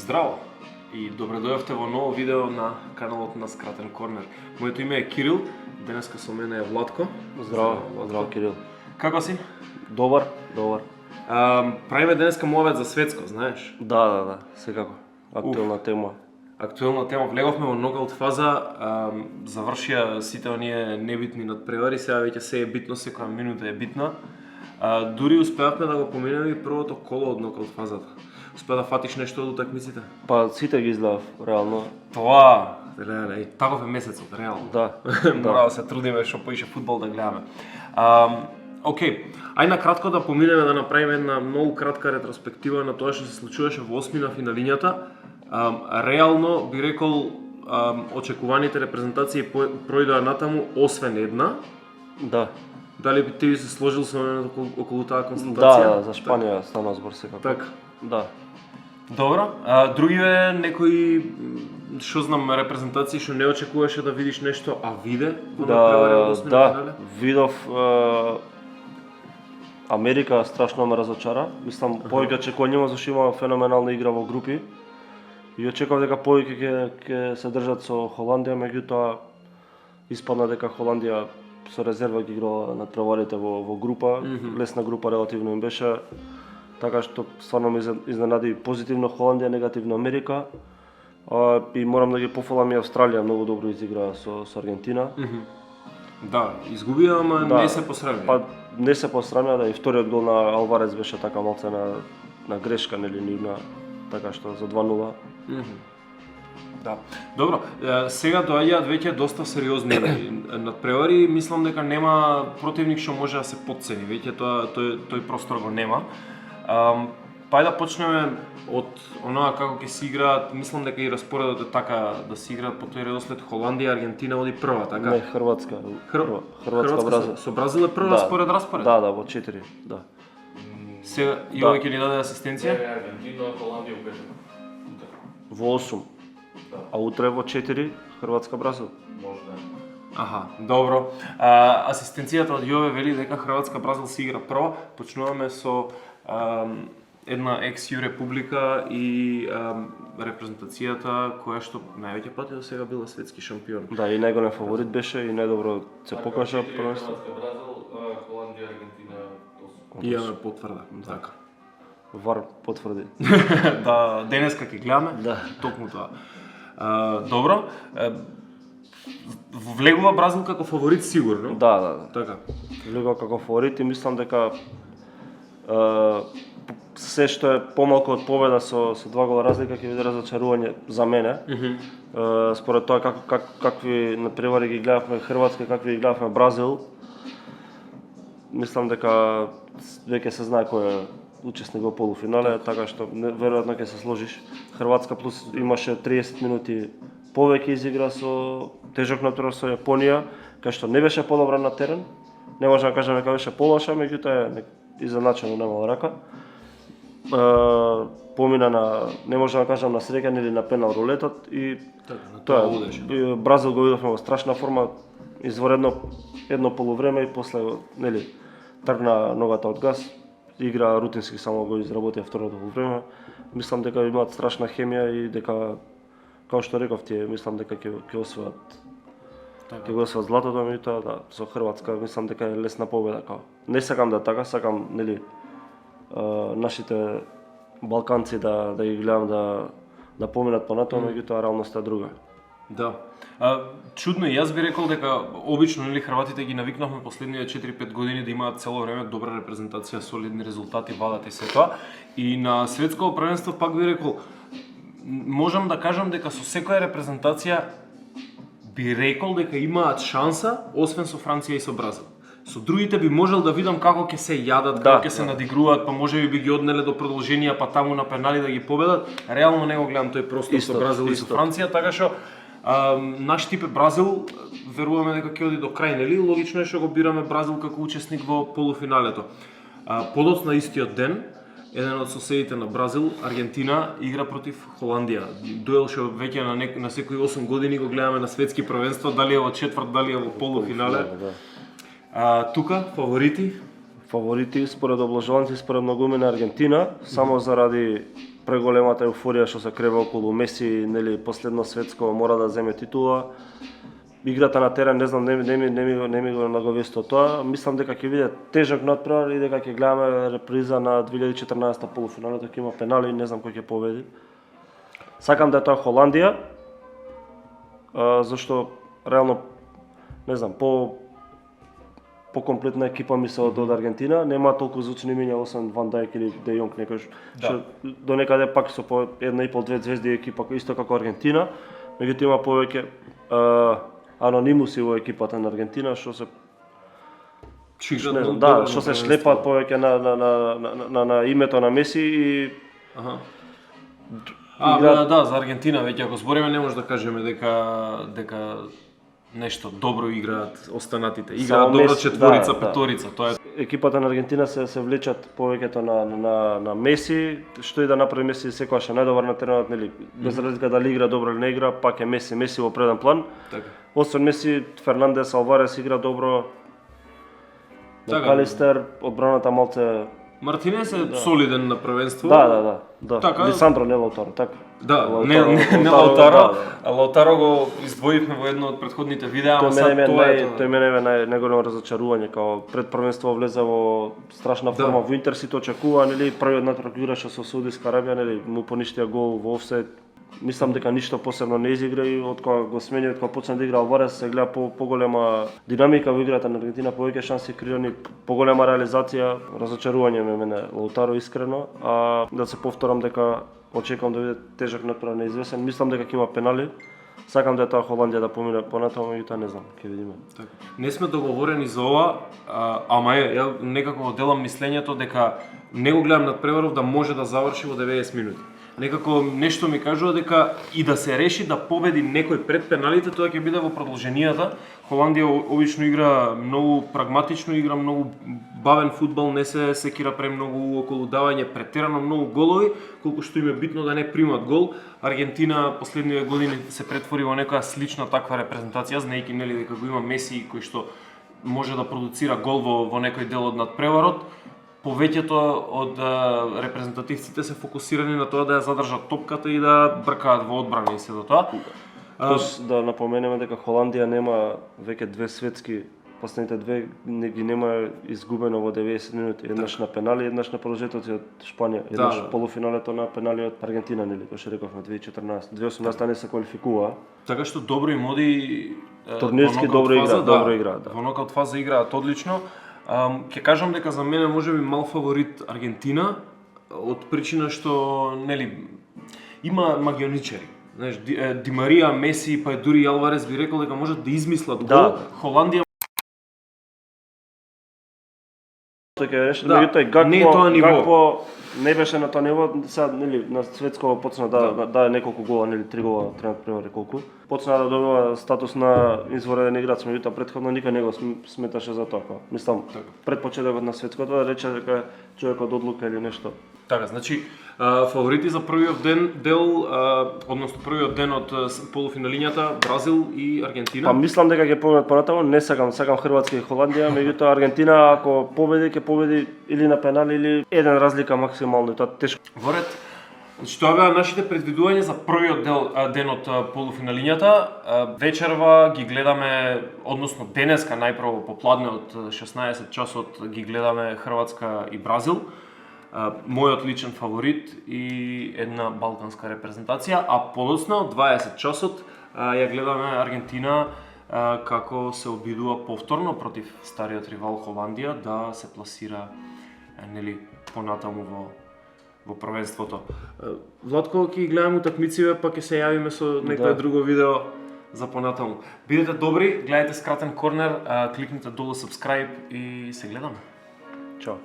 Здраво и добре дојавте во ново видео на каналот на Скратен корнер. Моето име е Кирил, денеска со мене е Владко. Здраво, здраво Кирил. Како си? Добар. Правиме денеска муавет за светско, знаеш? Да, секако. Актуелна тема. Актуелна тема. Влеговме во нокаут фаза, завршија сите оние небитни надпревари, сега веќе се е битно, секоја минута е битна. Дури успеавме да го поминеме и првото коло од нокаут фазата. Успеа да фатиш нешто од утакмиците? Па сите ги изгледав, реално. Тоа, таков е месецот, реално. Да. Мора да се трудиме што поише фудбал да гледаме. Океј, ај на кратко да поминеме да направиме една многу кратка ретроспектива на тоа што се случуваше во осмина финалињата. Реално би рекол очекуваните репрезентации пројдоа натаму освен една. Да. Дали би ти се сложил со мене околу таа констатација? Да, за Шпанија стана збор секако. Така. Да. Добро, другиве некои, што знам, репрезентации што не очекуваше да видиш нешто, а виде во надпревари од осмина финале? Видов Америка страшно ме разочара. Мислам, повеќе очекување има зашто има феноменална игра во групи. И очекував дека повеќе ќе се држат со Холандија, меѓутоа испадна дека Холандија со резерва ги играла надпреварите во група. Лесна група релативно им беше. Така што стварно ме изненади позитивно Холандија, негативно Америка. И морам да ги пофалам и Австралија, многу добро изигра со Аргентина. Да, изгубија, ама Да, не се посрамија. Па не се посрамија, да, и вториот гол на Алварес беше така малце на грешка, нели, нивна, така што за 2-0. Да. Добро, сега доаѓаат веќе доста сериозни надпревари, мислам дека нема противник што може да се потцени, веќе тој простор го нема. Па да почнеме од оноа како ќе се играат, мислам дека и распоредот е така да се играат по тој редослед Холандија, Аргентина оди прва, така? Не, Хрватска. Хрватска Бразил. Со Бразил е прва според распоред? Да, во 4, да. Сега Јове ќе ни даде асистенција? Аргентина, Холандија беше. Во 8. А утре во 4 Хрватска Бразил. Може да. Аха, добро. Асистенцијата од Јове вели дека Хрватска Бразил се игра прва. Почнуваме со една екс-Ю република и репрезентацијата која што највеќе пати до сега била светски шампион. Да, и најголем фаворит беше и најдобро се покажа првенство. Хрватска, Бразил, Холандија, Аргентина, И имаме потврда, така. Вар потврди. Да, денеска ќе гледаме. Да. Токму тоа. Добро. Влегува Бразил како фаворит сигурно. Да. Така. Влегува како фаворит и мислам дека се што е помалку од победа со 2 гола разлика ќе биде разочарување за мене. Според тоа какви надпревари ги гледавме Хрватска, какви ги гледавме Бразил, мислам дека веќе се знае кој е учесник во полуфинале, така што веројатно ќе се сложиш. Хрватска плюс имаше 30 минути повеќе изигра со тежок натпревар со Јапонија, кај што не беше подобра на терен. Не можам да кажам дека беше полоша, меѓутоа е изначално немала рака. Помина на, не можам да кажам на среќа или на пенал рулетот и тоа удеше. Бразил го видовме во страшна форма, изворедно едно полувреме и после нели тргна ногата од газ. Игра рутински само го изработија второто полувреме. Мислам дека имаат страшна хемија и дека, како што реков ти, мислам дека ќе освојат. Ќе го освојат златото, меѓутоа да, со Хрватска мислам дека е лесна победа како. Не сакам да така, сакам нели нашите балканци да ги гледам да поминат понатаму, меѓутоа реалноста е друга. Да. Чудно и јас би рекол дека обично нели хрватите ги навикнавме последните 4-5 години да имаат цело време добра репрезентација, солидни резултати, вадат и се тоа. И на светско првенство пак би рекол можам да кажам дека со секоја репрезентација би рекол дека имаат шанса, освен со Франција и со Бразил. Со другите би можел да видам како ќе се јадат, како ќе се надигруваат, па можеби би ги однеле до продолженија, па таму на пенали да ги победат. Реално не го гледам тој простор со Бразил и со Франција, така што наш тип е Бразил, веруваме дека ќе оди до крај, нели? Логично е што го бираме Бразил како учесник во полуфиналето. Подоцна истиот ден, еден од соседите на Бразил, Аргентина, игра против Холандија. Дуел што веќе на секои 8 години го гледаме на светски првенства, дали е во четврт, дали е во полуфинале. Тука фаворити? Фаворити според обложуванци, според многумина Аргентина, само заради преголемата еуфорија што се крева околу Меси, нели последно светско мора да земе титула. Играта на терен, не знам, не ми го наговесто тоа. Мислам дека ќе биде тежок натпревар и дека ќе гледаме реприза на 2014 полуфиналето, ќе има пенали, не знам кој ќе победи. Сакам да е тоа Холандија, зашто реално не знам, по комплетна екипа ми се од Аргентина, нема толку звучни имиња освен Ван Дајк или Де Јонг, некој што до некаде пак со по 1,5-2 звезди екипа исто како Аргентина, меѓутоа има повеќе анонимуси во екипата на Аргентина што се не знам, што се шлепаат повеќе на името на Меси и да, за Аргентина веќе ако збориме не може да кажеме дека нешто добро играат останатите. Играат добро четворица, петорица, тоа е. Екипата на Аргентина се влечат повеќето на Меси, што и да направи Меси секогаш е најдобар на теренот, нели, без разлика дали игра добро или не игра, пак е Меси во преден план. Така. Освен Меси, Фернандес, Алварес игра добро. Макалистер, одбраната малце. Мартинес е солиден на првенство. Да. Така, Лисандро, не Лаутаро, така. Да, не Лаутаро, а Лаутаро го издвоивме во едно од претходните видеа, ама сад тоа е. Тој мене е најголемо разочарување, као пред првенство влезе во страшна форма, во Интер сите очекува, нели, првиот натпревар играше со Саудиска Арабија, нели, му поништија гол во офсайд. Мислам дека ништо посебно не изигра и од кога го смени, од кога почна да игра Алварес, се гледа поголема динамика во играта на Аргентина, повеќе шанси креирани, поголема реализација, разочарување ме мене Лаутаро искрено, а да се повторам дека очекувам да биде тежок натпревар неизвестен. Мислам дека ќе има пенали. Сакам да е тоа Холандија да помине понатаму, меѓутоа не знам, ќе видиме. Така. Не сме договорени за ова, ама ја некако делам мислењето дека не го гледам надпреваров да може да заврши во 90 минути. Некако нешто ми кажува дека и да се реши да победи некој пред пеналите, тоа ќе биде во продолженијата. Холандија обично игра многу прагматично, игра многу бавен фудбал, не се секира премногу околу давање претерано многу голови, колку што им е битно да не примат гол. Аргентина последниве години се претвори во некоја слична таква репрезентација, знаејќи нели дека го има Меси кој што може да продуцира гол во некој дел од надпреварот. Повеќето од репрезентативците се фокусирани на тоа да ја задржат топката и да бркаат во одбрана и се до тоа. Да напоменеме дека Холандија нема веќе две светски, последните две не ги нема изгубено во 90 минути, еднаш на пенали, еднаш на продолжетоци од Шпанија, еднаш полуфиналето на пенали од Аргентина, нели, кој што рековме 2014. 2018 не се квалификува. Така што добро им оди турнирски добро игра. Во нокаут фаза играат одлично. Ќе кажам дека за мене можеби мал фаворит Аргентина од причина што нели има магионичари. Знаеш, Ди Марија, Меси, па дури Алварес би рекол дека можат да измислат гол. Холандија Гакпо не беше на тоа ниво, сега нели на светско почна да неколку гола, нели 3 гола тренат превари колку. Почна да добива статус на извонреден играч, меѓутоа претходно никој не го сметаше за тоа. Мислам, пред почетокот на светското да рече дека човекот одлука или нешто. Така, значи фаворити за првиот дел, односно првиот ден од полуфиналињата Бразил и Аргентина. Па мислам дека ќе победат понатаму, не сакам Хрватска и Холандија, меѓутоа Аргентина ако победи ќе победи или на пенали или еден разлика максимално, тоа тешко. Воред, значи тоа беа нашите предвидувања за првиот ден од полуфиналињата. Вечерва ги гледаме, односно денеска најпрво попладне од 16 часот ги гледаме Хрватска и Бразил. Мојот личен фаворит и една балканска репрезентација, а подоцна од 20 часот ја гледаме Аргентина како се обидува повторно против стариот ривал Холандија да се пласира нели понатаму во првенството. Владко, ќе гледаме утакмиците, па ќе се јавиме со некое друго видео за понатаму. Бидете добри, гледајте Скратен корнер, кликнете долу subscribe и се гледаме. Чао.